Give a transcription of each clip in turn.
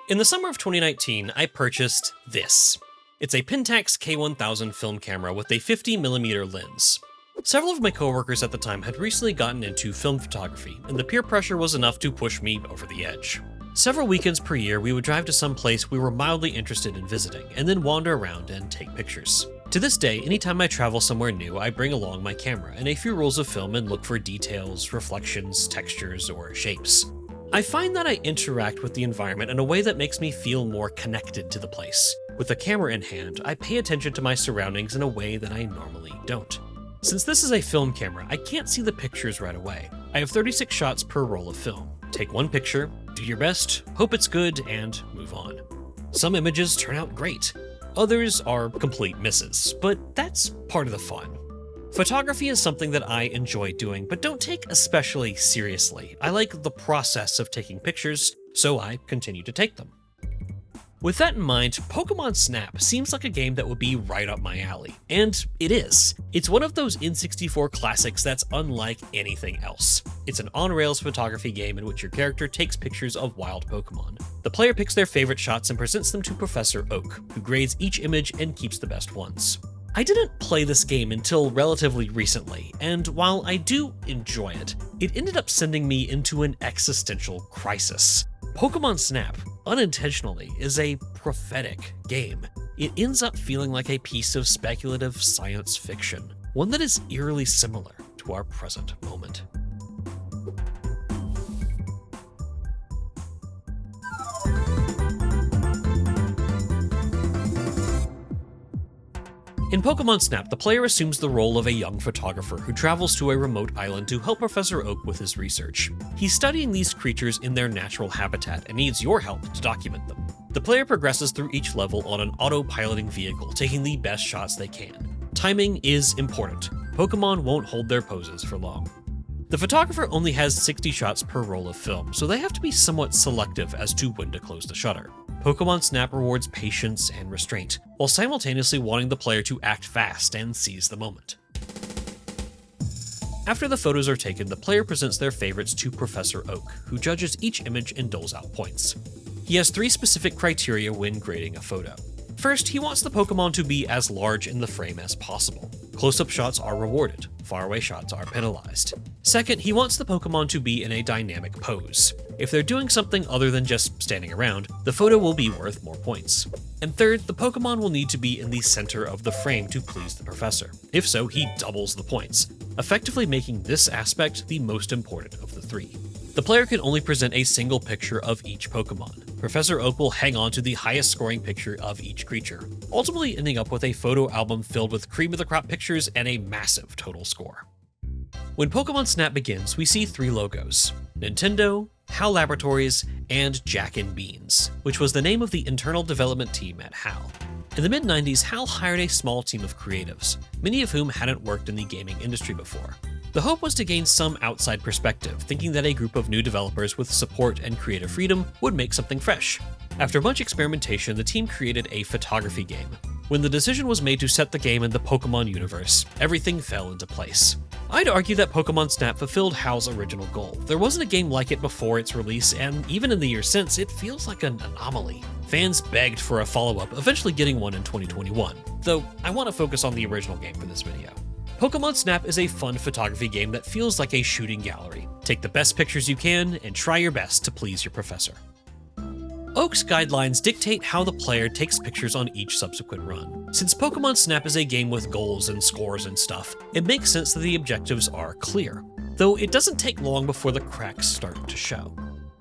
In the summer of 2019, I purchased this. It's a Pentax K1000 film camera with a 50mm lens. Several of my coworkers at the time had recently gotten into film photography, and the peer pressure was enough to push me over the edge. Several weekends per year, we would drive to some place we were mildly interested in visiting, and then wander around and take pictures. To this day, anytime I travel somewhere new, I bring along my camera and a few rolls of film and look for details, reflections, textures, or shapes. I find that I interact with the environment in a way that makes me feel more connected to the place. With a camera in hand, I pay attention to my surroundings in a way that I normally don't. Since this is a film camera, I can't see the pictures right away. I have 36 shots per roll of film. Take one picture, do your best, hope it's good, and move on. Some images turn out great. Others are complete misses, but that's part of the fun. Photography is something that I enjoy doing, but don't take especially seriously. I like the process of taking pictures, so I continue to take them. With that in mind, Pokémon Snap seems like a game that would be right up my alley, and it is. It's one of those N64 classics that's unlike anything else. It's an on-rails photography game in which your character takes pictures of wild Pokémon. The player picks their favorite shots and presents them to Professor Oak, who grades each image and keeps the best ones. I didn't play this game until relatively recently, and while I do enjoy it, it ended up sending me into an existential crisis. Pokémon Snap, unintentionally, is a prophetic game. It ends up feeling like a piece of speculative science fiction, one that is eerily similar to our present moment. In Pokémon Snap, the player assumes the role of a young photographer who travels to a remote island to help Professor Oak with his research. He's studying these creatures in their natural habitat and needs your help to document them. The player progresses through each level on an auto-piloting vehicle, taking the best shots they can. Timing is important. Pokémon won't hold their poses for long. The photographer only has 60 shots per roll of film, so they have to be somewhat selective as to when to close the shutter. Pokémon Snap rewards patience and restraint, while simultaneously wanting the player to act fast and seize the moment. After the photos are taken, the player presents their favorites to Professor Oak, who judges each image and doles out points. He has 3 specific criteria when grading a photo. First, he wants the Pokémon to be as large in the frame as possible. Close-up shots are rewarded, faraway shots are penalized. Second, he wants the Pokémon to be in a dynamic pose. If they're doing something other than just standing around, the photo will be worth more points. And third, the Pokémon will need to be in the center of the frame to please the professor. If so, he doubles the points, effectively making this aspect the most important of the 3. The player can only present a single picture of each Pokémon. Professor Oak will hang on to the highest scoring picture of each creature, ultimately ending up with a photo album filled with cream-of-the-crop pictures and a massive total score. When Pokémon Snap begins, we see 3 logos: Nintendo, HAL Laboratories, and Jack and Beans, which was the name of the internal development team at HAL. In the mid-90s, HAL hired a small team of creatives, many of whom hadn't worked in the gaming industry before. The hope was to gain some outside perspective, thinking that a group of new developers with support and creative freedom would make something fresh. After much experimentation, the team created a photography game. When the decision was made to set the game in the Pokémon universe, everything fell into place. I'd argue that Pokémon Snap fulfilled HAL's original goal. There wasn't a game like it before its release, and even in the years since, it feels like an anomaly. Fans begged for a follow-up, eventually getting one in 2021, though I want to focus on the original game for this video. Pokémon Snap is a fun photography game that feels like a shooting gallery. Take the best pictures you can, and try your best to please your professor. Oak's guidelines dictate how the player takes pictures on each subsequent run. Since Pokémon Snap is a game with goals and scores and stuff, it makes sense that the objectives are clear, though it doesn't take long before the cracks start to show.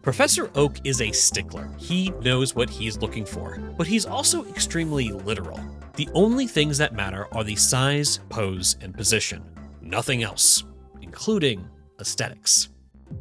Professor Oak is a stickler. He knows what he's looking for, but he's also extremely literal. The only things that matter are the size, pose, and position. Nothing else, including aesthetics.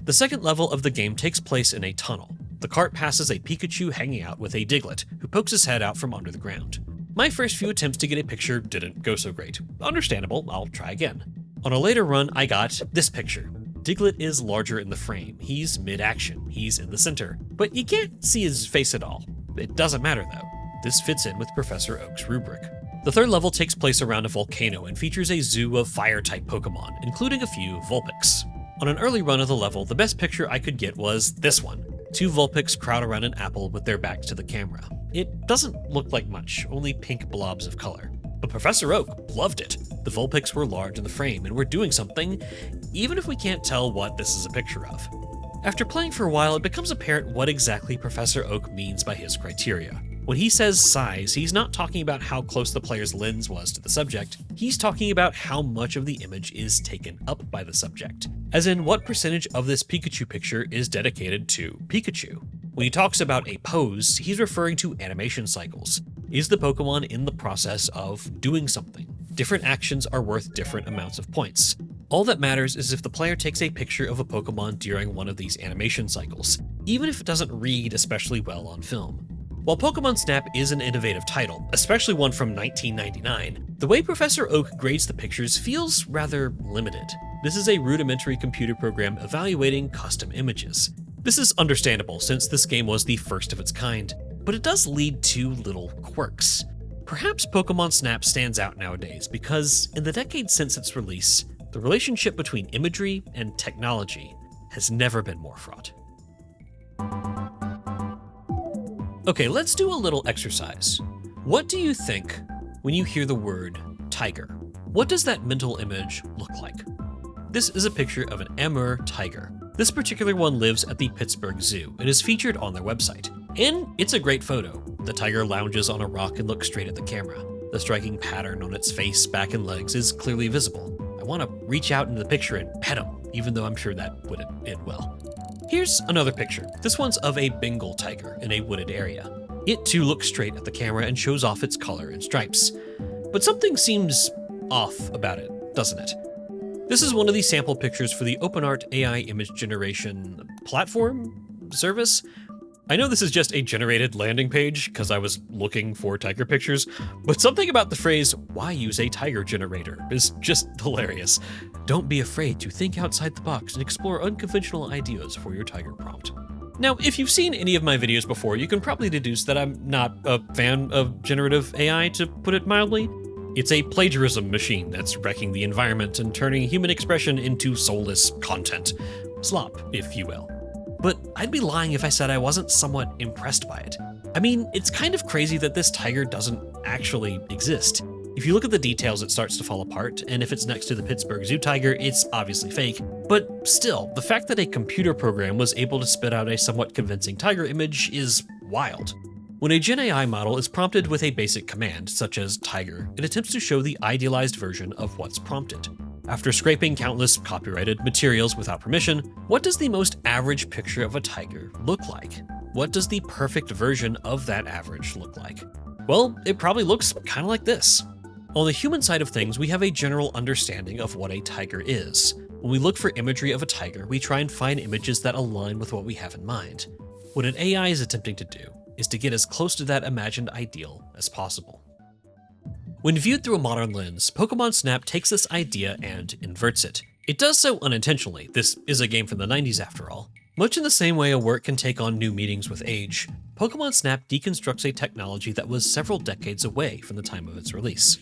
The second level of the game takes place in a tunnel. The cart passes a Pikachu hanging out with a Diglett, who pokes his head out from under the ground. My first few attempts to get a picture didn't go so great. Understandable, I'll try again. On a later run, I got this picture. Diglett is larger in the frame. He's mid-action. He's in the center. But you can't see his face at all. It doesn't matter though. This fits in with Professor Oak's rubric. The third level takes place around a volcano and features a zoo of fire-type Pokémon, including a few Vulpix. On an early run of the level, the best picture I could get was this one. Two Vulpix crowd around an apple with their backs to the camera. It doesn't look like much, only pink blobs of color. But Professor Oak loved it. The Vulpix were large in the frame and were doing something, even if we can't tell what this is a picture of. After playing for a while, it becomes apparent what exactly Professor Oak means by his criteria. When he says size, he's not talking about how close the player's lens was to the subject, he's talking about how much of the image is taken up by the subject. As in, what percentage of this Pikachu picture is dedicated to Pikachu. When he talks about a pose, he's referring to animation cycles. Is the Pokemon in the process of doing something? Different actions are worth different amounts of points. All that matters is if the player takes a picture of a Pokemon during one of these animation cycles, even if it doesn't read especially well on film. While Pokémon Snap is an innovative title, especially one from 1999, the way Professor Oak grades the pictures feels rather limited. This is a rudimentary computer program evaluating custom images. This is understandable since this game was the first of its kind, but it does lead to little quirks. Perhaps Pokémon Snap stands out nowadays because, in the decade since its release, the relationship between imagery and technology has never been more fraught. Okay, let's do a little exercise. What do you think when you hear the word tiger? What does that mental image look like? This is a picture of an Amur tiger. This particular one lives at the Pittsburgh Zoo and is featured on their website. And it's a great photo. The tiger lounges on a rock and looks straight at the camera. The striking pattern on its face, back, and legs is clearly visible. I want to reach out into the picture and pet him, even though I'm sure that wouldn't end well. Here's another picture. This one's of a Bengal tiger in a wooded area. It too looks straight at the camera and shows off its color and stripes. But something seems off about it, doesn't it? This is one of the sample pictures for the OpenArt AI image generation platform service. I know this is just a generated landing page because I was looking for tiger pictures, but something about the phrase, "why use a tiger generator?" is just hilarious. Don't be afraid to think outside the box and explore unconventional ideas for your tiger prompt. Now, if you've seen any of my videos before, you can probably deduce that I'm not a fan of generative AI, to put it mildly. It's a plagiarism machine that's wrecking the environment and turning human expression into soulless content. Slop, if you will. But I'd be lying if I said I wasn't somewhat impressed by it. I mean, it's kind of crazy that this tiger doesn't actually exist. If you look at the details, it starts to fall apart, and if it's next to the Pittsburgh Zoo tiger, it's obviously fake. But still, the fact that a computer program was able to spit out a somewhat convincing tiger image is wild. When a Gen AI model is prompted with a basic command, such as tiger, it attempts to show the idealized version of what's prompted. After scraping countless copyrighted materials without permission, what does the most average picture of a tiger look like? What does the perfect version of that average look like? Well, it probably looks kind of like this. On the human side of things, we have a general understanding of what a tiger is. When we look for imagery of a tiger, we try and find images that align with what we have in mind. What an AI is attempting to do is to get as close to that imagined ideal as possible. When viewed through a modern lens, Pokémon Snap takes this idea and inverts it. It does so unintentionally. This is a game from the 90s after all. Much in the same way a work can take on new meanings with age, Pokémon Snap deconstructs a technology that was several decades away from the time of its release.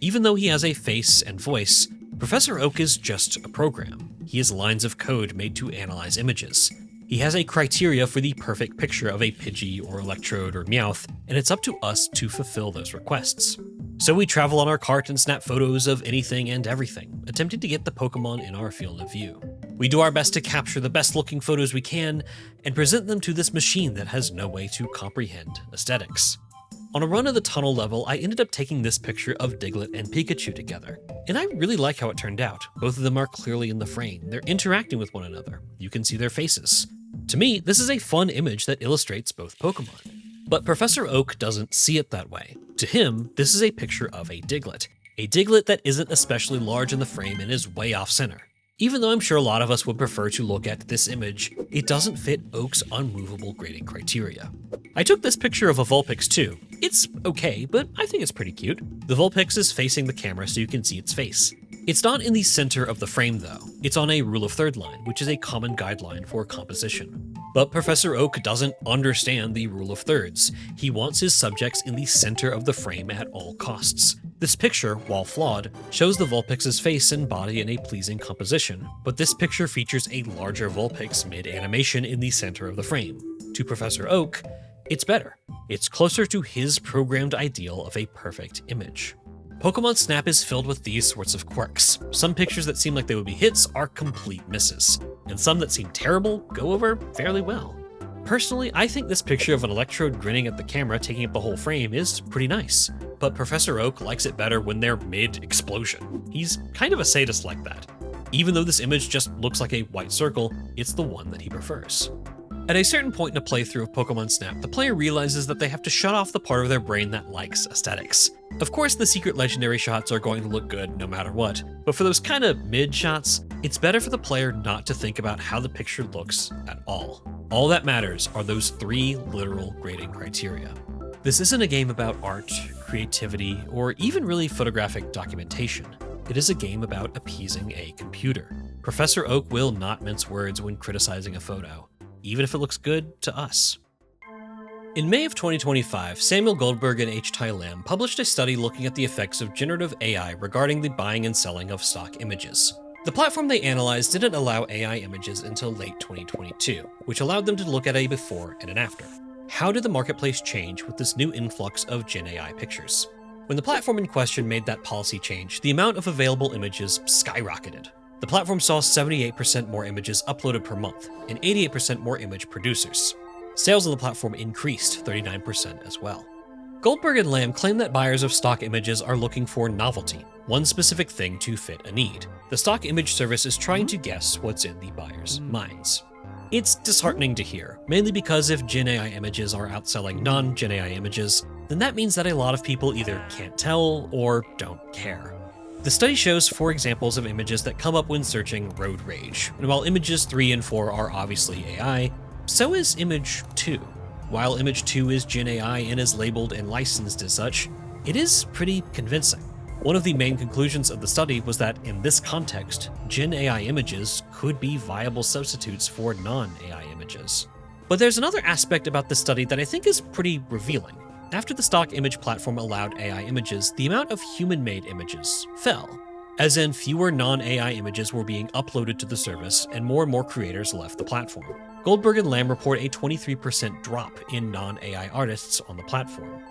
Even though he has a face and voice, Professor Oak is just a program. He has lines of code made to analyze images. He has a criteria for the perfect picture of a Pidgey or Electrode or Meowth, and it's up to us to fulfill those requests. So we travel on our cart and snap photos of anything and everything, attempting to get the Pokemon in our field of view. We do our best to capture the best looking photos we can and present them to this machine that has no way to comprehend aesthetics. On a run of the tunnel level, I ended up taking this picture of Diglett and Pikachu together, and I really like how it turned out. Both of them are clearly in the frame. They're interacting with one another. You can see their faces. To me, this is a fun image that illustrates both Pokemon. But Professor Oak doesn't see it that way. To him, this is a picture of a Diglett that isn't especially large in the frame and is way off center. Even though I'm sure a lot of us would prefer to look at this image, it doesn't fit Oak's unmovable grading criteria. I took this picture of a Vulpix too. It's okay, but I think it's pretty cute. The Vulpix is facing the camera so you can see its face. It's not in the center of the frame though. It's on a rule of third line, which is a common guideline for composition. But Professor Oak doesn't understand the rule of thirds. He wants his subjects in the center of the frame at all costs. This picture, while flawed, shows the Vulpix's face and body in a pleasing composition, but this picture features a larger Vulpix mid-animation in the center of the frame. To Professor Oak, it's better. It's closer to his programmed ideal of a perfect image. Pokémon Snap is filled with these sorts of quirks. Some pictures that seem like they would be hits are complete misses, and some that seem terrible go over fairly well. Personally, I think this picture of an Electrode grinning at the camera taking up the whole frame is pretty nice, but Professor Oak likes it better when they're mid-explosion. He's kind of a sadist like that. Even though this image just looks like a white circle, it's the one that he prefers. At a certain point in a playthrough of Pokémon Snap, the player realizes that they have to shut off the part of their brain that likes aesthetics. Of course, the secret legendary shots are going to look good no matter what, but for those kind of mid shots, it's better for the player not to think about how the picture looks at all. All that matters are those 3 literal grading criteria. This isn't a game about art, creativity, or even really photographic documentation. It is a game about appeasing a computer. Professor Oak will not mince words when criticizing a photo, even if it looks good to us. In May of 2025, Samuel Goldberg and H. Tai Lam published a study looking at the effects of generative AI regarding the buying and selling of stock images. The platform they analyzed didn't allow AI images until late 2022, which allowed them to look at a before and an after. How did the marketplace change with this new influx of Gen AI pictures? When the platform in question made that policy change, the amount of available images skyrocketed. The platform saw 78% more images uploaded per month, and 88% more image producers. Sales on the platform increased 39% as well. Goldberg and Lamb claim that buyers of stock images are looking for novelty, one specific thing to fit a need. The stock image service is trying to guess what's in the buyers' minds. It's disheartening to hear, mainly because if Gen AI images are outselling non-Gen AI images, then that means that a lot of people either can't tell or don't care. The study shows 4 examples of images that come up when searching road rage, and while images 3 and 4 are obviously AI, so is image 2. While image 2 is Gen AI and is labeled and licensed as such, it is pretty convincing. One of the main conclusions of the study was that in this context, Gen AI images could be viable substitutes for non-AI images. But there's another aspect about this study that I think is pretty revealing. After the stock image platform allowed AI images, the amount of human-made images fell. As in, fewer non-AI images were being uploaded to the service, and more creators left the platform. Goldberg and Lamb report a 23% drop in non-AI artists on the platform.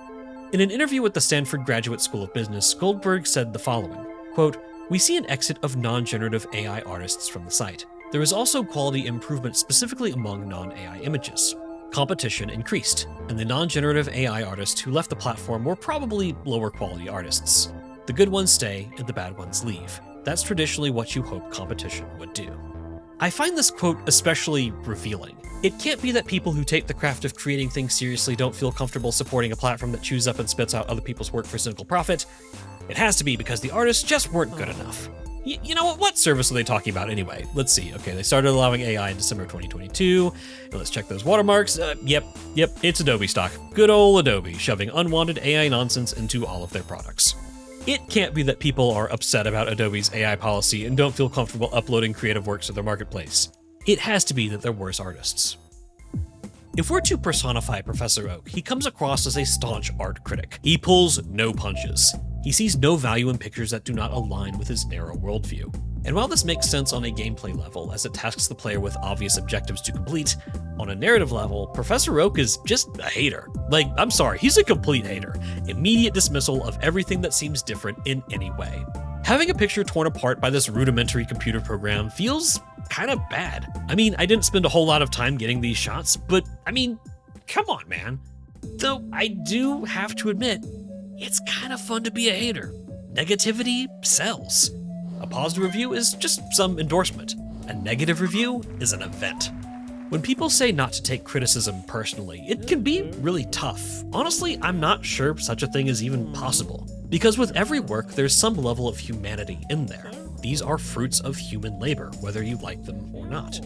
In an interview with the Stanford Graduate School of Business, Goldberg said the following, quote, "We see an exit of non-generative AI artists from the site. There is also quality improvement specifically among non-AI images. Competition increased, and the non-generative AI artists who left the platform were probably lower quality artists. The good ones stay and the bad ones leave. That's traditionally what you hope competition would do." I find this quote especially revealing. It can't be that people who take the craft of creating things seriously don't feel comfortable supporting a platform that chews up and spits out other people's work for cynical profit. It has to be because the artists just weren't good enough. You know what service are they talking about anyway? Let's see. Okay, they started allowing AI in December 2022. Now let's check those watermarks. Yep, it's Adobe stock. Good old Adobe, shoving unwanted AI nonsense into all of their products. It can't be that people are upset about Adobe's AI policy and don't feel comfortable uploading creative works to their marketplace. It has to be that they're worse artists. If we're to personify Professor Oak, he comes across as a staunch art critic. He pulls no punches. He sees no value in pictures that do not align with his narrow worldview. And while this makes sense on a gameplay level, as it tasks the player with obvious objectives to complete, on a narrative level, Professor Oak is just a hater. I'm sorry, he's a complete hater. Immediate dismissal of everything that seems different in any way. Having a picture torn apart by this rudimentary computer program feels kind of bad. I mean, I didn't spend a whole lot of time getting these shots, but come on, man. Though I do have to admit, it's kind of fun to be a hater. Negativity sells. A positive review is just some endorsement. A negative review is an event. When people say not to take criticism personally, it can be really tough. Honestly, I'm not sure such a thing is even possible. Because with every work, there's some level of humanity in there. These are fruits of human labor, whether you like them or not.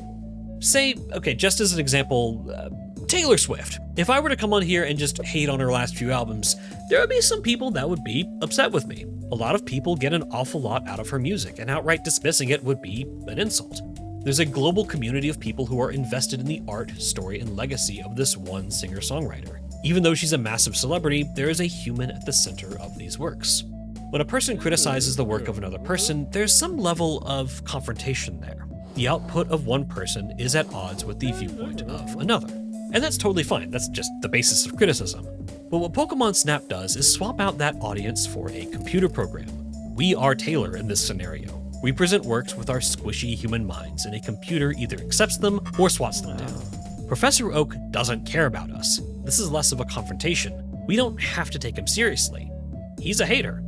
Say, okay, just as an example, Taylor Swift. If I were to come on here and just hate on her last few albums, there would be some people that would be upset with me. A lot of people get an awful lot out of her music, and outright dismissing it would be an insult. There's a global community of people who are invested in the art, story, and legacy of this one singer-songwriter. Even though she's a massive celebrity, there is a human at the center of these works. When a person criticizes the work of another person, there's some level of confrontation there. The output of one person is at odds with the viewpoint of another. And that's totally fine, that's just the basis of criticism. But what Pokémon Snap does is swap out that audience for a computer program. We are Taylor in this scenario. We present works with our squishy human minds, and a computer either accepts them or swats them down. Professor Oak doesn't care about us. This is less of a confrontation. We don't have to take him seriously. He's a hater.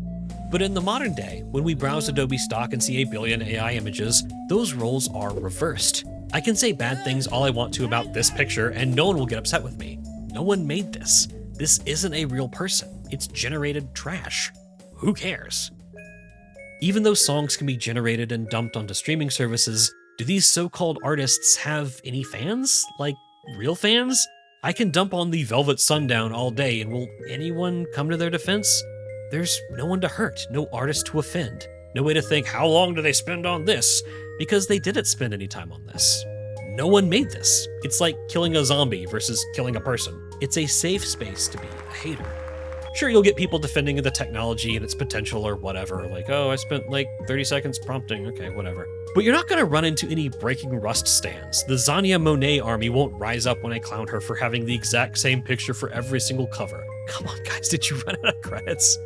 But in the modern day, when we browse Adobe stock and see a billion AI images, those roles are reversed. I can say bad things all I want to about this picture and no one will get upset with me. No one made this. This isn't a real person. It's generated trash. Who cares? Even though songs can be generated and dumped onto streaming services, do these so-called artists have any fans? Like, real fans? I can dump on the Velvet Sundown all day, and will anyone come to their defense? There's no one to hurt, no artist to offend, no way to think, how long do they spend on this? Because they didn't spend any time on this. No one made this. It's like killing a zombie versus killing a person. It's a safe space to be a hater. Sure, you'll get people defending the technology and its potential or whatever, like, oh, I spent like 30 seconds prompting, okay, whatever. But you're not gonna run into any Breaking Rust stands. The Zania Monet army won't rise up when I clown her for having the exact same picture for every single cover. Come on, guys, did you run out of credits?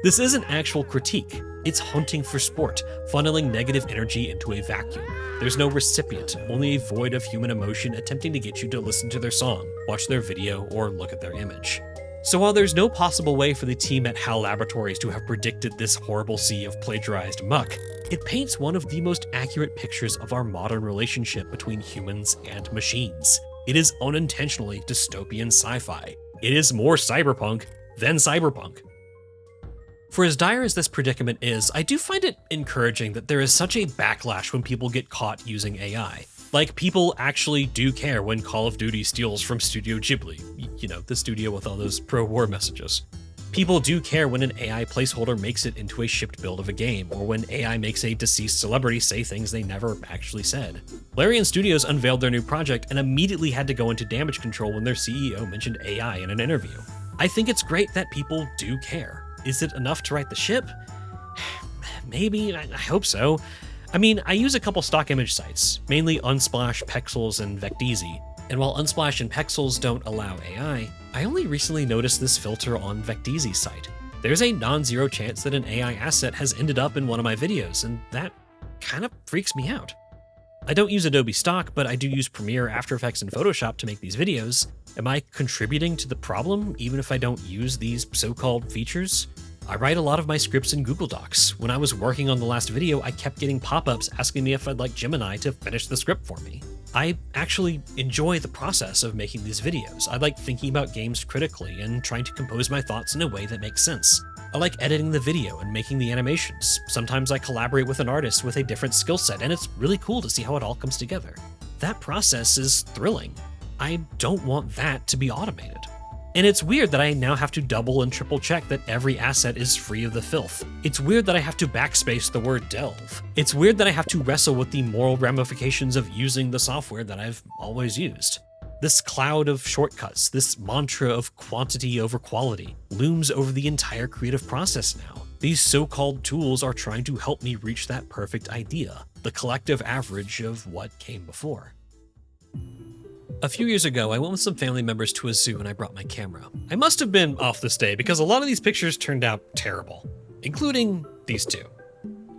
This isn't actual critique. It's hunting for sport, funneling negative energy into a vacuum. There's no recipient, only a void of human emotion attempting to get you to listen to their song, watch their video, or look at their image. So while there's no possible way for the team at HAL Laboratories to have predicted this horrible sea of plagiarized muck, it paints one of the most accurate pictures of our modern relationship between humans and machines. It is unintentionally dystopian sci-fi. It is more cyberpunk than cyberpunk. For as dire as this predicament is, I do find it encouraging that there is such a backlash when people get caught using AI. Like, people actually do care when Call of Duty steals from Studio Ghibli. You know, the studio with all those pro-war messages. People do care when an AI placeholder makes it into a shipped build of a game, or when AI makes a deceased celebrity say things they never actually said. Larian Studios unveiled their new project and immediately had to go into damage control when their CEO mentioned AI in an interview. I think it's great that people do care. Is it enough to right the ship? Maybe, I hope so. I mean, I use a couple stock image sites, mainly Unsplash, Pexels, and Vecteezy. And while Unsplash and Pexels don't allow AI, I only recently noticed this filter on Vecteezy's site. There's a non-zero chance that an AI asset has ended up in one of my videos, and that kind of freaks me out. I don't use Adobe stock, but I do use Premiere, After Effects, and Photoshop to make these videos. Am I contributing to the problem, even if I don't use these so-called features? I write a lot of my scripts in Google Docs. When I was working on the last video, I kept getting pop-ups asking me if I'd like Gemini to finish the script for me. I actually enjoy the process of making these videos. I like thinking about games critically and trying to compose my thoughts in a way that makes sense. I like editing the video and making the animations. Sometimes I collaborate with an artist with a different skill set, and it's really cool to see how it all comes together. That process is thrilling. I don't want that to be automated. And it's weird that I now have to double and triple check that every asset is free of the filth. It's weird that I have to backspace the word delve. It's weird that I have to wrestle with the moral ramifications of using the software that I've always used. This cloud of shortcuts, this mantra of quantity over quality, looms over the entire creative process now. These so-called tools are trying to help me reach that perfect idea, the collective average of what came before. A few years ago, I went with some family members to a zoo and I brought my camera. I must have been off this day because a lot of these pictures turned out terrible, including these two.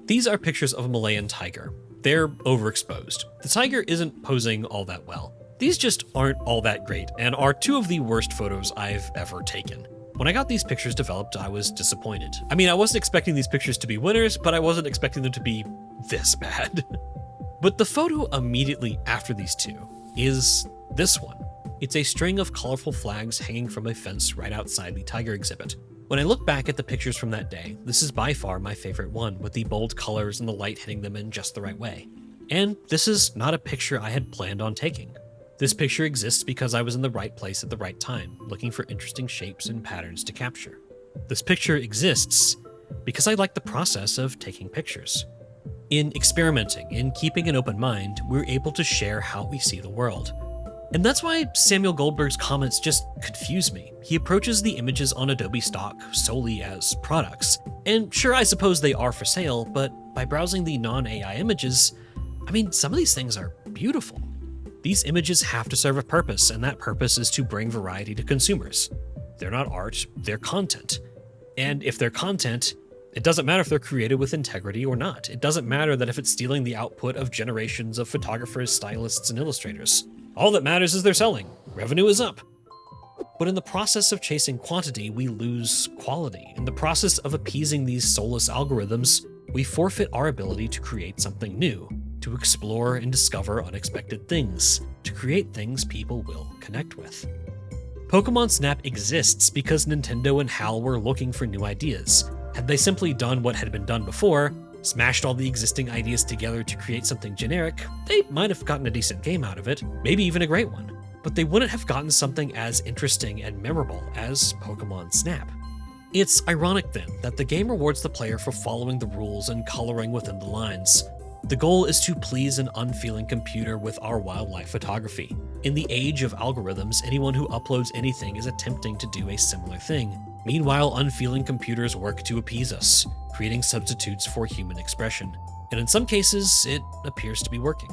These are pictures of a Malayan tiger. They're overexposed. The tiger isn't posing all that well. These just aren't all that great and are two of the worst photos I've ever taken. When I got these pictures developed, I was disappointed. I mean, I wasn't expecting these pictures to be winners, but I wasn't expecting them to be this bad. But the photo immediately after these two is this one. It's a string of colorful flags hanging from a fence right outside the tiger exhibit. When I look back at the pictures from that day, this is by far my favorite one, with the bold colors and the light hitting them in just the right way. And this is not a picture I had planned on taking. This picture exists because I was in the right place at the right time, looking for interesting shapes and patterns to capture. This picture exists because I like the process of taking pictures. In experimenting, in keeping an open mind, we're able to share how we see the world. And that's why Samuel Goldberg's comments just confuse me. He approaches the images on Adobe stock solely as products, And sure, I suppose they are for sale, but by browsing the non-AI images, some of these things are beautiful. These images have to serve a purpose, and that purpose is to bring variety to consumers. They're not art, they're content. And if they're content, it doesn't matter if they're created with integrity or not. It doesn't matter that if it's stealing the output of generations of photographers, stylists, and illustrators. All that matters is they're selling. Revenue is up. But in the process of chasing quantity, we lose quality. In the process of appeasing these soulless algorithms, we forfeit our ability to create something new, to explore and discover unexpected things, to create things people will connect with. Pokémon Snap exists because Nintendo and HAL were looking for new ideas. Had they simply done what had been done before, smashed all the existing ideas together to create something generic, they might have gotten a decent game out of it, maybe even a great one. But they wouldn't have gotten something as interesting and memorable as Pokémon Snap. It's ironic then that the game rewards the player for following the rules and coloring within the lines. The goal is to please an unfeeling computer with our wildlife photography. In the age of algorithms, anyone who uploads anything is attempting to do a similar thing. Meanwhile, unfeeling computers work to appease us, creating substitutes for human expression. And in some cases, it appears to be working.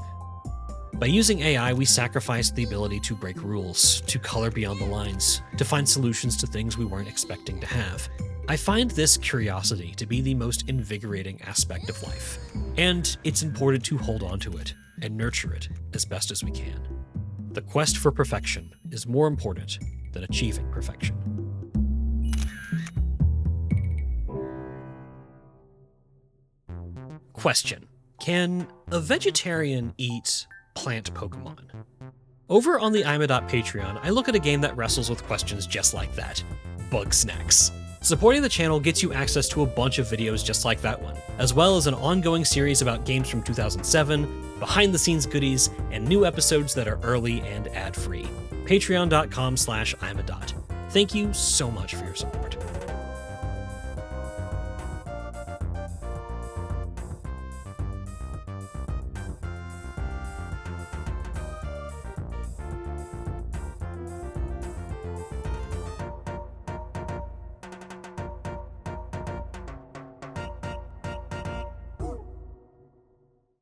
By using AI, we sacrifice the ability to break rules, to color beyond the lines, to find solutions to things we weren't expecting to have. I find this curiosity to be the most invigorating aspect of life, and it's important to hold on to it and nurture it as best as we can. The quest for perfection is more important than achieving perfection. Question: can a vegetarian eat plant Pokemon? Over on the Imadot Patreon, I look at a game that wrestles with questions just like that: bug snacks. Supporting the channel gets you access to a bunch of videos just like that one, as well as an ongoing series about games from 2007, behind-the-scenes goodies, and new episodes that are early and ad-free. Patreon.com/Imadot. Thank you so much for your support.